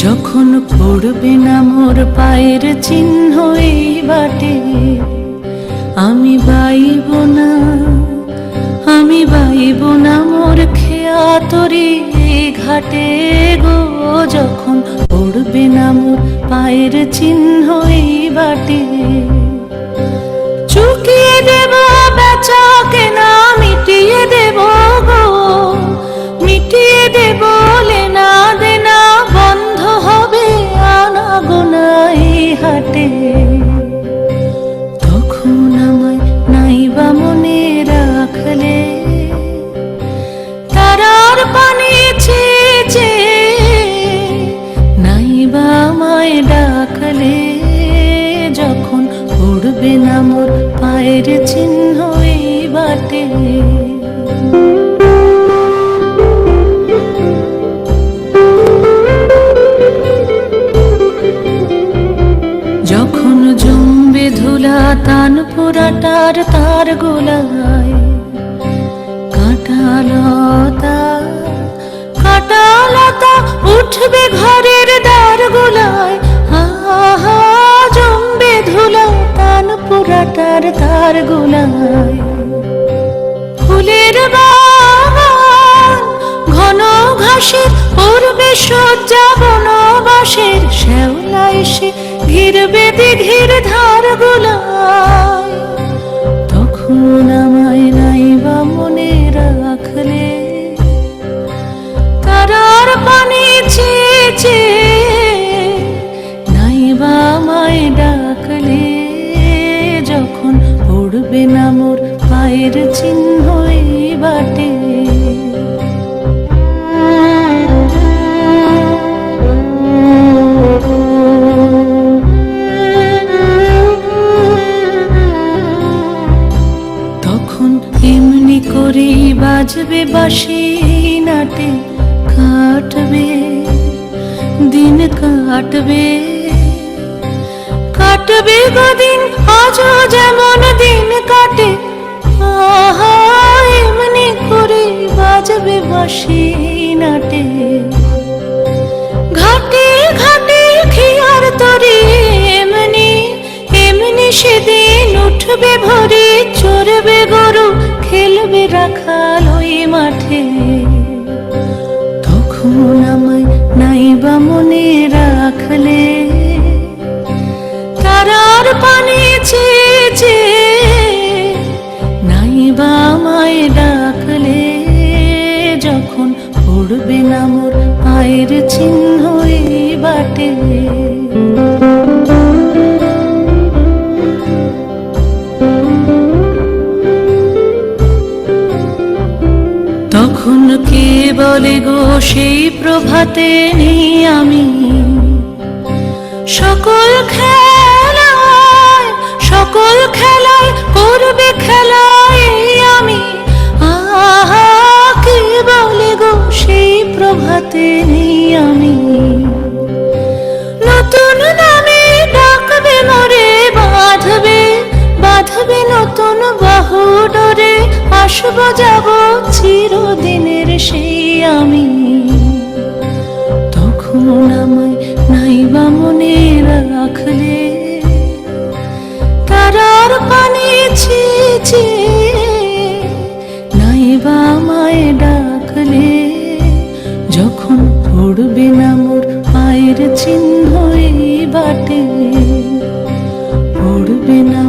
যখন পড়বে না মোর পায়ের চিহ্ন এই বাটে, আমি বাইব না, আমি বাইব না মোর খেয়া তরি ঘাটে গো। যখন পড়বে না মোর পায়ের চিহ্ন এই বাটে, চুকিয়ে দেব বেচা কেনা, মিটিয়ে দেব গো, মিটিয়ে দেব লেনা দেনা, বন্ধ হবে আনা গোনা এই হাটে। তখন আমায় নাইবা মনে রাখলে, তারার পানি চেয়ে নাইবা আমায় ডাকলে, যখন পড়বে না মোর পায়ের চিহ্ন এই বাটে। যখন জমবে ধুলা তান পোড়াটার তার গোলায়, কাঁটালতা কাঁটালতা উঠবে ঘরের দ্বার গোলায়। আহা জমবে ধুলা তান পোড়াটার তার গোলায়। ফুলের বাগান ঘন ঘাসের পূর্বে সজ্জা বনবাসের, শ্যাওলা এসে ঘিরবে দিঘির ধার গোলায়। তখন আমায় নাইবা মনে রাখলে, তারার পানি চেয়ে নাইবা আমায় ডাকলে, যখন পড়বে না মোর পায়ের চিহ্ন এই বাটে। তখন এমনি করেই বাজবে বাঁশি নাটে, কাটবে দিন কাটবে, কাটবে গদিন আজও যেমন দিন কাটে। আহা এমনি করেই বাজবে বাঁশি নাটে, ঘাটে ঘাটে খিয়ার তরি এমনি এমনি সেদিন উঠবে ভরে, চড়বে গরু খেলবে রাখাল ওই মাঠে। তখন আমায় নাইবা মনে রাখলে, তারার পানি চেয়ে নাইবা আমায় ডাকলে, যখন পড়বে না মোর পায়ের চিহ্ন এই বাটে। তখন কে বলে গো সেই প্রভাতে নেই আমি, সকল খেলায় সকল খেলায় করবে খেলায় আমি। আহা কে বলে গো সেই প্রভাতে নেই আমি, নতুন নামে ডাকবে মোরে, বাঁধবে বাঁধবে নতুন বাহু ডোরে, আসব যাব চিরদিনের সেই আমি। তখন আমায় নাইবা মনে রাখলে, তারার পানি চেয়ে নাইবা আমায় ডাকলে, যখন পড়বে না মোর পায়ের চিহ্ন এই বাটে, পড়বে না